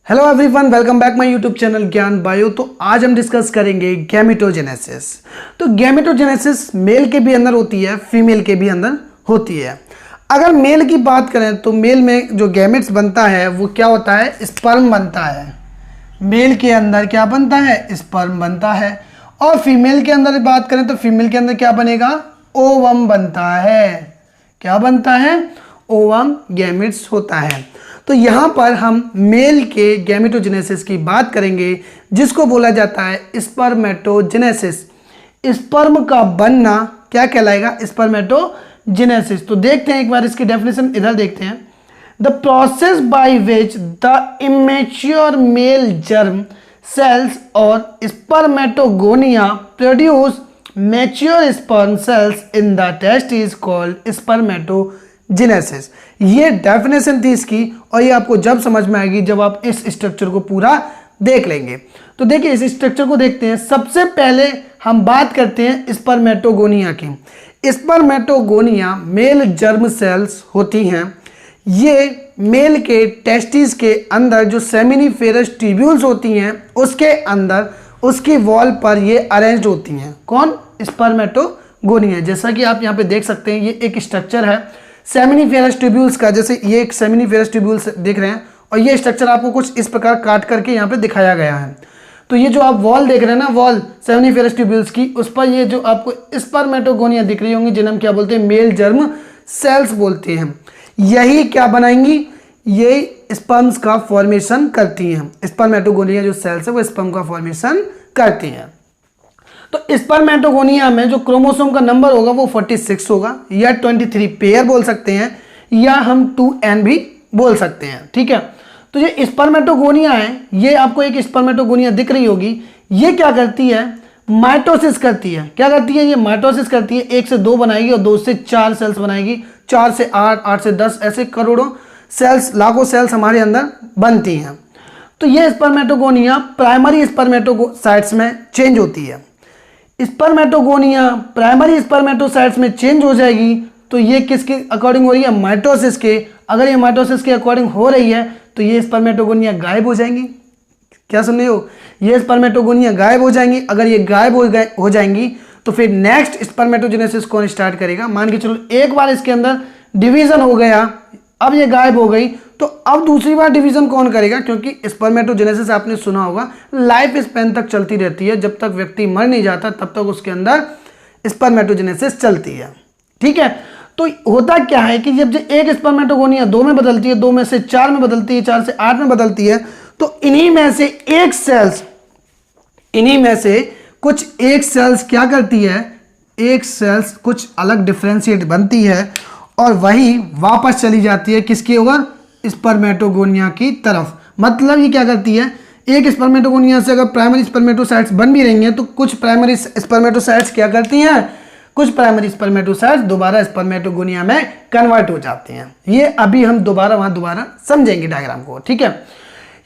Hello everyone, welcome back my YouTube channel ज्ञान bio. तो आज हम डिस्कस करेंगे गैमेटोजेनेसिस। तो गैमेटोजेनेसिस मेल के भी अंदर होती है, फीमेल के भी अंदर होती है। अगर मेल की बात करें तो मेल में जो गैमेट्स बनता है वो क्या होता है, स्पर्म बनता है। मेल के अंदर क्या बनता है, स्पर्म बनता है। और फीमेल के अंदर बात करें तो फीमेल के अंदर क्या बनेगा, ओवम बनता है। क्या बनता है, ओवम गैमेट्स होता है। तो यहाँ पर हम मेल के गैमेटोजेनेसिस की बात करेंगे, जिसको बोला जाता है स्पर्मेटोजेनेसिस। स्पर्म का बनना क्या कहलाएगा, स्पर्मेटोजेनेसिस। तो देखते हैं एक बार इसकी डेफिनेशन, इधर देखते हैं। The process by which the immature male germ cells or spermatogonia produce mature sperm cells in the test is called spermatogenesis। ये डेफिनेशन थी इसकी, और ये आपको जब समझ में आएगी जब आप इस स्ट्रक्चर को पूरा देख लेंगे। तो देखिए इस स्ट्रक्चर को देखते हैं। सबसे पहले हम बात करते हैं स्पर्मेटोगोनिया की। स्पर्मेटोगोनिया मेल जर्म सेल्स होती हैं। ये मेल के टेस्टिस के अंदर जो सेमिनिफेरस ट्यूब्यूल्स होती हैं उसके अंदर, उसकी वॉल पर ये अरेंज्ड होती हैं। कौन, स्पर्मेटोगोनिया। जैसा कि आप यहाँ पे देख सकते हैं, ये एक स्ट्रक्चर है सेमिनिफेरस ट्यूब्यूल्स का। जैसे ये एक सेमिनिफेरस ट्यूब्यूल्स देख रहे हैं, और ये स्ट्रक्चर आपको कुछ इस प्रकार काट करके यहाँ पे दिखाया गया है। तो ये जो आप वॉल देख रहे हैं ना, वॉल सेमिनिफेरस ट्यूब्यूल्स की, उस पर ये जो आपको स्पर्मेटोगोनिया दिख रही होंगी, जिन्हें हम क्या बोलते हैं, मेल जर्म सेल्स बोलते हैं। यही क्या बनाएंगी, ये स्पर्म्स का फॉर्मेशन करती हैं। स्पर्मेटोगोनिया जो सेल्स है वो स्पर्म का फॉर्मेशन करती हैं। तो स्पर्मेटोगोनिया में जो क्रोमोसोम का नंबर होगा वो 46 होगा, या 23 पेयर बोल सकते हैं, या हम 2n भी बोल सकते हैं। ठीक है। तो ये स्पर्मेटोगोनिया है, ये आपको एक स्पर्मेटोगोनिया दिख रही होगी। ये क्या करती है, माइटोसिस करती है। क्या करती है, ये माइटोसिस करती है। 1 से 2 बनाएगी और 2 से 4 सेल्स बनाएगी, 4 से 8, 8 से 10, ऐसे करोड़ों सेल्स, लाखों सेल्स हमारे अंदर बनती हैं। तो ये स्पर्मेटोगोनिया प्राइमरी स्पर्मेटोसाइट्स में चेंज होती है। स्पर्मेटोगोनिया प्राइमरी स्पर्मेटोसाइट्स में चेंज हो जाएगी तो ये किसके अकॉर्डिंग हो रही है, माइटोसिस के। अगर ये माइटोसिस के अकॉर्डिंग हो रही है तो ये स्पर्मेटोगोनिया गायब हो जाएंगी। क्या सुन रहे हो, ये स्पर्मेटोगोनिया गायब हो जाएंगी। अगर ये गायब हो जाएंगी तो फिर नेक्स्ट स्पर्मेटोजेनेसिस कौन स्टार्ट करेगा। मान के चलो एक बार इसके अंदर डिवीजन हो गया, अब ये गायब हो गई, तो अब दूसरी बार डिवीजन कौन करेगा, क्योंकि स्पर्मेटोजेनेसिस आपने सुना होगा लाइफ स्पैन तक चलती रहती है। जब तक व्यक्ति मर नहीं जाता तब तक उसके अंदर स्पर्मेटोजेनेसिस चलती है। ठीक है। तो होता क्या है कि जब एक स्पर्मेटोगोनिया 2 में बदलती है, 2 में से 4 में बदलती है, 4 से 8 में बदलती है, तो इन्हीं में से कुछ एक सेल्स क्या करती है, एक सेल्स कुछ अलग डिफरेंशिएट बनती है और वही वापस चली जाती है किसकी ओर, स्पर्मेटोगोनिया की तरफ। मतलब ये क्या करती है, एक स्पर्मेटोगोनिया से अगर प्राइमरी स्पर्मेटोसाइट्स बन भी रही हैं तो कुछ प्राइमरी स्पर्मेटोसाइट्स क्या करती हैं, कुछ प्राइमरी स्पर्मेटोसाइट्स दोबारा स्पर्मेटोगोनिया में कन्वर्ट हो जाते हैं। ये अभी हम दोबारा समझेंगे डायग्राम को। ठीक है।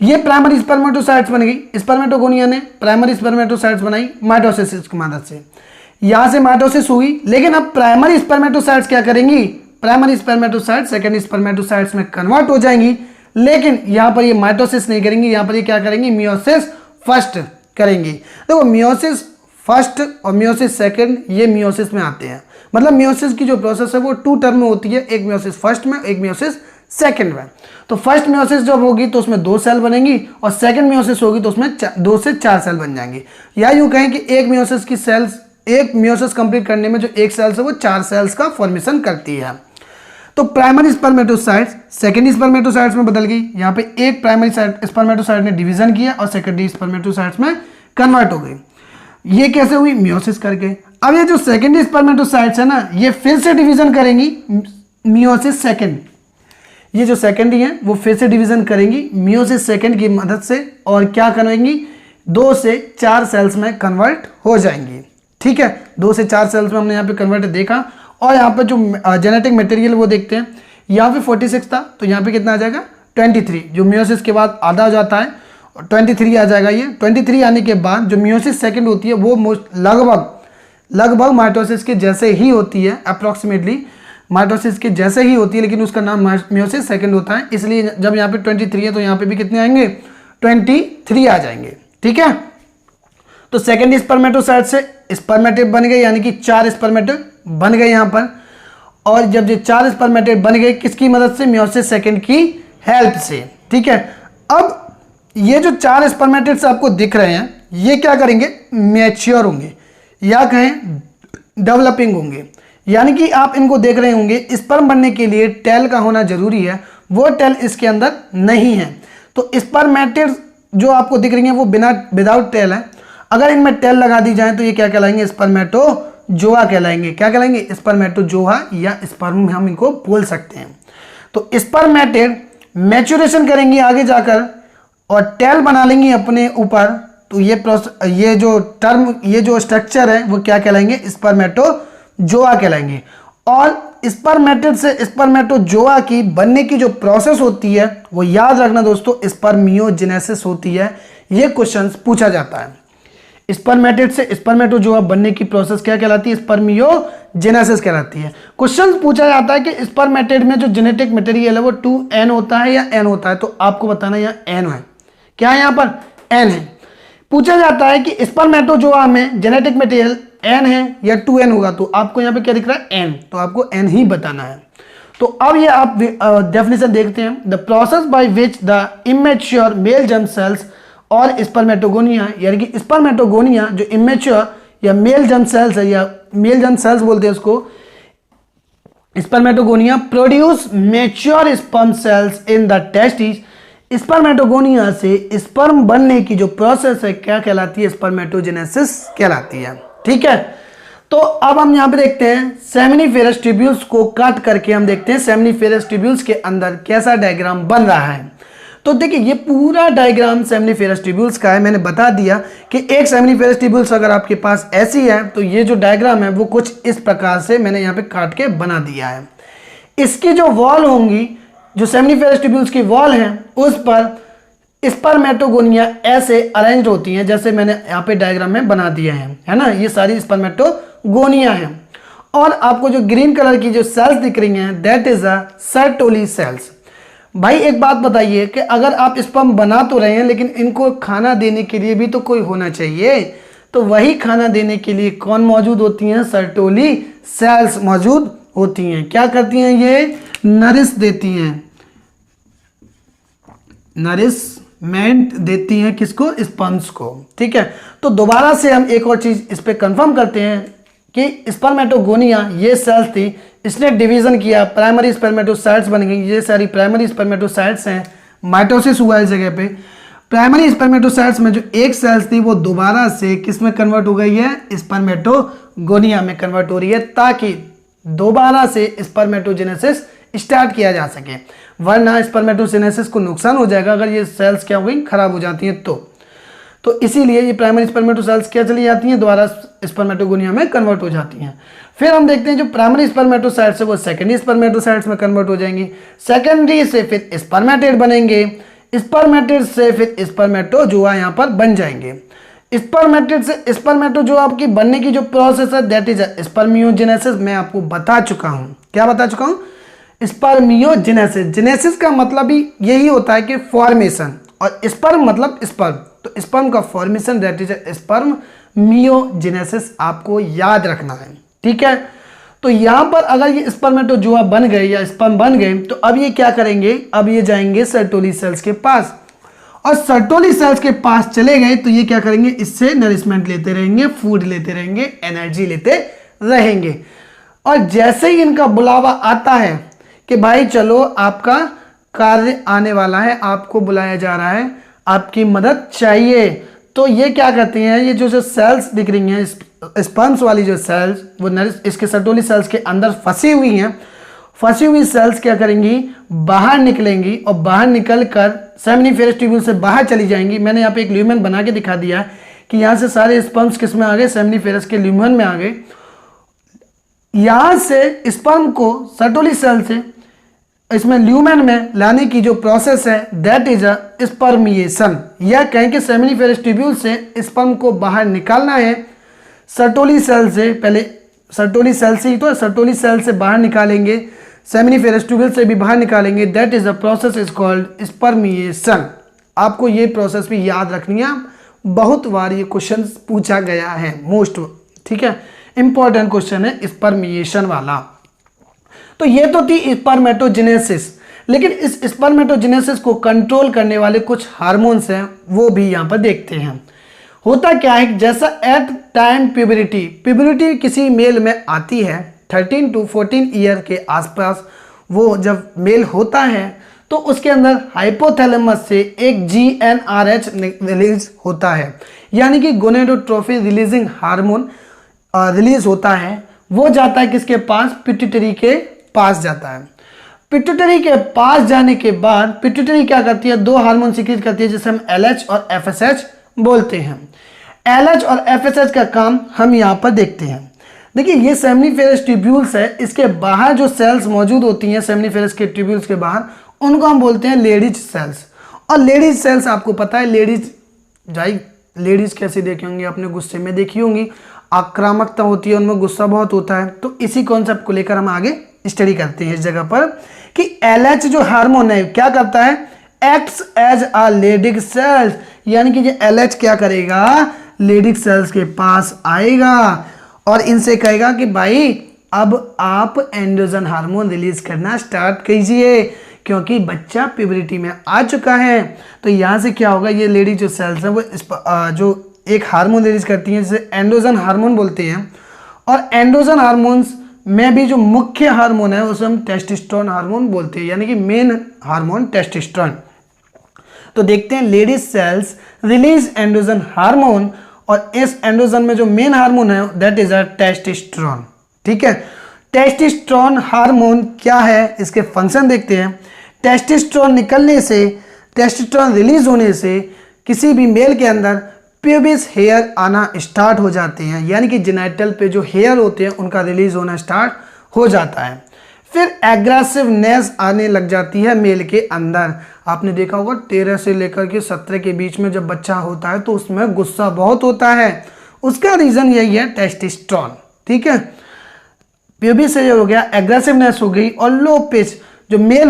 ये प्राइमरी स्पर्मेटोसाइट्स बन गई, स्पर्मेटोगोनिया ने प्राइमरी स्पर्मेटोसाइट्स बनाई माइटोसिस की मदद से। यहां से माइटोसिस हुई, लेकिन अब प्राइमरी स्पर्मेटोसाइट्स क्या करेंगी, प्राइमरी स्पर्मेटोसाइट्स सेकेंडरी स्पर्मेटोसाइट्स में कन्वर्ट हो जाएंगी। लेकिन यहां पर ये माइटोसिस नहीं करेंगी, यहां पर ये क्या करेंगी, मियोसिस फर्स्ट करेंगी। देखो मियोसिस फर्स्ट और मियोसिस सेकंड ये मियोसिस में आते हैं। मतलब मियोसिस की जो प्रोसेस है वो 2 टर्म में होती है, एक मियोसिस फर्स्ट में, एक मियोसिस सेकंड में। तो फर्स्ट मियोसिस जब होगी तो उसमें 2 सेल बनेंगी, और सेकंड मियोसिस होगी तो उसमें 2 से 4 सेल बन जाएंगी। या यूं कहें कि एक मियोसिस की सेल्स, एक मियोसिस कंप्लीट करने में जो एक सेल्स है वो 4 सेल्स का फॉर्मेशन करती है। तो प्राइमरी स्पर्मेटोसाइट्स सेकेंडरी स्पर्मेटोसाइट्स में बदल गई। यहाँ पे एक प्राइमरी स्पर्मेटोसाइट ने डिवीजन किया और सेकेंडरी स्पर्मेटोसाइट्स में कन्वर्ट हो गई। ये कैसे हुई, मियोसिस करके। अब ये जो सेकेंडरी स्पर्मेटोसाइट्स है ना, ये फिर से डिवीजन करेंगी मियोसिस सेकेंड। ये जो सेकेंडरी है वो फिर से डिवीजन करेंगी मियोसिस सेकेंड की मदद से, और क्या करेंगी, 2 से 4 सेल्स में कन्वर्ट हो जाएंगी। ठीक है। 2 से 4 सेल्स में हमने यहाँ पे कन्वर्ट देखा। और यहाँ पे जो जेनेटिक मटेरियल वो देखते हैं, यहाँ पे 46 था तो यहाँ पे कितना आ जाएगा, 23, जो मियोसिस के बाद आधा हो जाता है, 23 आ जाएगा। ये 23 आने के बाद जो मियोसिस सेकंड होती है वो लगभग माइटोसिस के जैसे ही होती है, अप्रॉक्सीमेटली माइटोसिस के जैसे ही होती है, लेकिन उसका नाम मियोसिस सेकंड होता है। इसलिए जब यहाँ पे 23 है तो यहाँ पे भी कितने आएंगे, 23 आ जाएंगे। ठीक है, तो सेकेंड स्पर्मेटोसाइट से स्पर्मेटेड बन गए, यानी कि 4 स्पर्मेटेड बन गए यहां पर। और जब ये 4 स्पर्मेटेड बन गए किसकी मदद से? मियोसिस सेकेंड की हेल्प से। ठीक है, अब ये जो 4 स्पर्मेटेड्स आपको दिख रहे हैं ये क्या करेंगे? मैच्योर होंगे या कहें डेवलपिंग होंगे, यानी कि आप इनको देख रहे होंगे स्पर्म बनने के लिए टेल का होना जरूरी है, वो टेल इसके अंदर नहीं है। तो स्पर्मेटेड्स जो आपको दिख रही हैं वो विदाउट टेल है। अगर इनमें टेल लगा दी जाए तो ये क्या कहलाएंगे? स्पर्मेटोजोआ कहलाएंगे। क्या कहलाएंगे? स्पर्मेटोजोआ या स्पर्म हम इनको बोल सकते हैं। तो स्पर्मेटेड मैच्योरेशन करेंगी आगे जाकर और टेल बना लेंगी अपने ऊपर, तो ये जो टर्म, ये जो स्ट्रक्चर है वो क्या कहलाएंगे? स्पर्मेटोजोआ कहलाएंगे। और स्पर्मेटेड से स्पर्मेटोजोआ की बनने की जो प्रोसेस होती है वो याद रखना दोस्तों, स्पर्मियोजेनेसिस होती है। ये क्वेश्चन पूछा जाता है। स्पर्मेटेड से स्पर्मेटोजोआ बनने की प्रोसेस क्या कहलाती है? स्पर्मियोजेनेसिस कहलाती है। क्वेश्चन पूछा जाता है कि स्पर्मेटेड में जो जेनेटिक मटेरियल है वो 2n होता है या n होता है, तो आपको बताना यहाँ n है। क्या है यहाँ पर? n है। पूछा जाता है कि स्पर्मेटोजोआ में जेनेटिक मटेरियल n है या 2n होगा, तो आपको यहाँ पे क्या दिख रहा है? n, तो आपको n ही बताना है। तो अब ये आप डेफिनेशन देखते हैं। The process by which the immature male germ cells और स्पर्मेटोगोनिया, यानी कि स्पर्मेटोगोनिया जो इमेच्योर या मेल जर्म सेल्स है या मेल जर्म सेल्स बोलते हैं उसको, spermatogonia produce mature sperm cells in the testis. Spermatogonia से स्पर्म बनने की जो प्रोसेस है क्या कहलाती है? स्पर्मेटोजेनेसिस कहलाती है। ठीक है, तो अब हम यहां पे देखते हैं सेमिनिफेरस ट्यूब्यूल्स को काट करके हम देखते हैं सेमिनिफेरस ट्यूब्यूल्स के अंदर कैसा डायग्राम बन रहा है। तो देखिए ये पूरा डायग्राम सेमिनिफेरस ट्यूब्यूल्स का है। मैंने बता दिया कि एक सेमिनिफेरस ट्यूब्यूल्स अगर आपके पास ऐसी है तो ये जो डायग्राम है वो कुछ इस प्रकार से मैंने यहाँ पे काट के बना दिया है। इसकी जो वॉल होंगी, जो सेमिनिफेरस ट्यूब्यूल्स की वॉल है उस पर स्पर्मेटोगोनिया ऐसे अरेंज होती हैं जैसे मैंने यहाँ पे डायग्राम में बना दिया है ना। ये सारी स्पर्मेटोगोनिया है। और आपको जो ग्रीन कलर की जो सेल्स दिख रही हैं that is a Sertoli cells. भाई एक बात बताइए कि अगर आप स्पर्म बना तो रहे हैं लेकिन इनको खाना देने के लिए भी तो कोई होना चाहिए, तो वही खाना देने के लिए कौन मौजूद होती हैं? सर्टोली सेल्स मौजूद होती हैं। क्या करती हैं? ये नरिश देती हैं, नरिशमेंट देती हैं किसको? स्पर्म्स को। ठीक है, तो दोबारा से हम एक और चीज इस पे कंफर्म करते हैं कि स्पर्मेटोगोनिया ये सेल्स थी, इसने डिवीजन किया, प्राइमरी स्पर्मेटोसाइट्स बन गई। ये सारी प्राइमरी स्पर्मेटोसाइट्स हैं, माइटोसिस हुआ इस जगह पे। प्राइमरी स्पर्मेटोसाइट्स में जो एक सेल्स थी वो दोबारा से किस में कन्वर्ट हो गई है? स्पर्मेटोगोनिया में कन्वर्ट हो रही है, ताकि दोबारा से स्पर्मेटोजेनेसिस स्टार्ट किया जा सके। वरना स्पर्मेटोजेनेसिस को नुकसान हो जाएगा अगर ये सेल्स क्या हो गई? खराब हो जाती हैं तो इसीलिए ये प्राइमरी स्पर्मेटोसेल्स क्या चली जाती हैं? दोबारा स्पर्मेटोगोनिया में कन्वर्ट हो जाती हैं। फिर हम देखते हैं जो प्राइमरी स्पर्मेटोसाइट्स है वो सेकेंडरी स्पर्मेटोसाइट्स में कन्वर्ट हो जाएंगी। सेकेंडरी से फिर स्पर्मेटेड बनेंगे, स्पर्मेटेड से फिर स्पर्मेटोजोआ यहाँ पर बन जाएंगे। स्पर्मेटेड से स्पर्मेटोजोआ की बनने की जो प्रोसेस है दैट इज स्पर्मियोजेनेसिस। मैं आपको बता चुका हूँ। क्या बता चुका हूँ? स्पर्मियोजेनेसिस। जेनेसिस का मतलब ही यही होता है कि फॉर्मेशन, और स्पर्म मतलब स्पर्म, तो स्पर्म का फॉर्मेशन दैट इज स्पर्मियोजेनेसिस आपको याद रखना है। ठीक है, तो यहां पर अगर ये स्पर्मेटोजोआ बन गए या स्पर्म बन गए तो अब ये क्या करेंगे? अब ये जाएंगे सर्टोली सेल्स के पास, और सर्टोली सेल्स के पास चले गए तो ये क्या करेंगे? इससे नरिशमेंट लेते रहेंगे, फूड लेते रहेंगे, एनर्जी लेते रहेंगे। और जैसे ही इनका बुलावा आता है कि भाई चलो आपका कार्य आने वाला है, आपको बुलाया जा रहा है, आपकी मदद चाहिए, तो ये क्या करते हैं? ये जो सेल्स दिख रही हैं स्पर्म्स वाली जो सेल्स वो इसके सर्टोली सेल्स के अंदर फंसी हुई हैं। फंसी हुई सेल्स क्या करेंगी? बाहर निकलेंगी, और बाहर निकल कर सेमिनिफेरस ट्यूब्यूल से बाहर चली जाएंगी। मैंने यहाँ पे एक ल्यूमेन बना के दिखा दिया है कि यहाँ से सारे स्पर्म्स किस में आ गए? सेमिनिफेरस के ल्यूमेन में आ गए। यहाँ से स्पर्म को सर्टोली सेल से इसमें ल्यूमेन में लाने की जो प्रोसेस है दैट इज अ स्पर्मिएशन। यह कहें कि सेमिनिफेरस ट्यूब्यूल से स्पर्म को बाहर निकालना है सर्टोली सेल से। पहले सर्टोली सेल से ही तो सर्टोली सेल से बाहर निकालेंगे, सेमिनिफेरस ट्यूब्यूल से भी बाहर निकालेंगे, that is a process is called spermiation. आपको ये प्रोसेस भी याद रखनी है, बहुत बार ये क्वेश्चन पूछा गया है मोस्ट, ठीक है, इंपॉर्टेंट क्वेश्चन है स्पर्मिएशन वाला। तो ये तो थी स्पर्मेटोजेनेसिस, लेकिन इस स्पर्मेटोजेनेसिस को कंट्रोल करने वाले कुछ हार्मोन्स हैं, वो भी यहाँ पर देखते हैं। होता क्या है, जैसा एट टाइम प्यूबरिटी किसी मेल में आती है 13 to 14 ईयर के आसपास, वो जब मेल होता है तो उसके अंदर हाइपोथैलेमस से एक GnRH रिलीज होता है, यानी कि गोनेडोट्रोफिन रिलीजिंग हार्मोन रिलीज होता है। वो जाता है किसके पास, पिट्यूटरी के पास जाता है। पिट्यूटरी के पास जाने के बाद पिट्यूटरी क्या करती है, दो हार्मोन सीक्रेट करती है जिसे हम LH और FSH बोलते हैं। LH और FSH का काम हम यहाँ पर देखते हैं। देखिए ये सेमनीफेरस ट्यूब्यूल्स है, इसके बाहर जो सेल्स मौजूद होती हैं सेमनीफेरस के ट्यूब्यूल्स के बाहर, उनको हम बोलते हैं लेडीज सेल्स। और लेडीज सेल्स आपको पता है, लेडीज कैसे देखे होंगे अपने, गुस्से में देखी होंगी, आक्रामकता होती है उनमें, गुस्सा बहुत होता है। तो इसी कॉन्सेप्ट को लेकर हम आगे स्टडी करते हैं इस जगह पर कि LH जो हार्मोन है क्या करता है, acts as a Leydig cells, यानी कि ये LH क्या करेगा, लेडिक सेल्स के पास आएगा और इनसे कहेगा कि भाई अब आप एंड्रोजन हार्मोन रिलीज करना स्टार्ट कीजिए, क्योंकि बच्चा प्यूबरिटी में आ चुका है। तो यहाँ से क्या होगा, ये लेडी जो सेल्स हैं वो जो एक हार्मोन रिलीज करती हैं जिसे एंड्रोजन हार्मोन बोलते हैं। और एंड्रोजन हार्मोन्स में भी जो मुख्य हार्मोन है उसे हम टेस्टोस्टेरोन हार्मोन बोलते हैं, यानी कि मेन हार्मोन टेस्टोस्टेरोन। तो देखते हैं Leydig cells release androgen hormone, और इस एंड्रोजन में जो मेन हार्मोन है दैट इज अ टेस्टोस्टेरोन। ठीक है, टेस्टोस्टेरोन हार्मोन क्या है, इसके फंक्शन देखते हैं। टेस्टोस्टेरोन निकलने से, टेस्टोस्टेरोन रिलीज होने से किसी भी मेल के अंदर प्यूबिस हेयर आना स्टार्ट हो जाते हैं, यानी कि जेनिटल पे जो हेयर होते हैं उनका रिलीज होना स्टार्ट हो जाता है। फिर एग्रेसिवनेस आने लग जाती है मेल के अंदर। आपने देखा होगा 13 से लेकर के 17 के बीच में जब बच्चा होता है तो उसमें गुस्सा बहुत होता है, उसका रीजन यही है टेस्टोस्टेरोन। ठीक है, प्यूबिस हेयर हो गया, एग्रेसिवनेस हो गई, और लो पिच जो मेल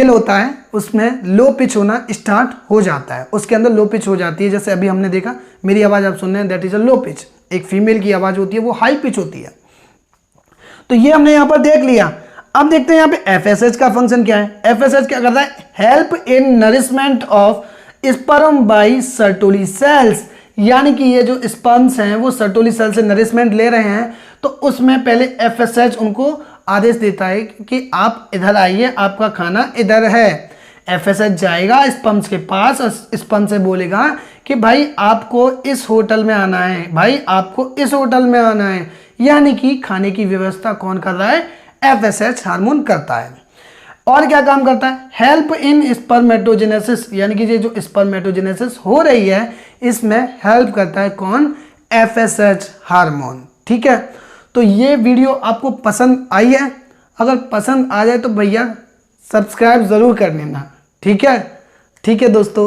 होता है उसमें लो पिच होना स्टार्ट हो जाता है, उसके अंदर लो पिच हो जाती है। जैसे अभी हमने देखा मेरी आवाज़ आप सुन रहे हैं that is a low pitch, एक फीमेल की आवाज़ होती है वो हाई पिच होती है। तो ये हमने यहाँ पर देख लिया। अब देखते हैं यहाँ पे FSH का फंक्शन क्या है। FSH क्या करता है, help in nourishment of sperm bye Sertoli cells, यानी कि ये जो स्पर्म्स हैं वो सर्टोली सेल से नरिशमेंट ले रहे हैं, तो उसमें पहले FSH उनको आदेश देता है कि आप इधर आइए, आपका खाना इधर है। FSH जाएगा स्पर्म्स के पास और स्पर्म से बोलेगा कि भाई आपको इस होटल में आना है, भाई आपको इस होटल में आना है, यानी कि खाने की व्यवस्था कौन कर रहा है, FSH हार्मोन करता है। और क्या काम करता है, हेल्प इन स्पर्मेटोजेनेसिस, यानी कि ये जो स्पर्मेटोजेनेसिस हो रही है इसमें हेल्प करता है कौन, FSH हार्मोन। ठीक है, तो ये वीडियो आपको पसंद आई है, अगर पसंद आ जाए तो भैया सब्सक्राइब जरूर कर लेना। ठीक है दोस्तों।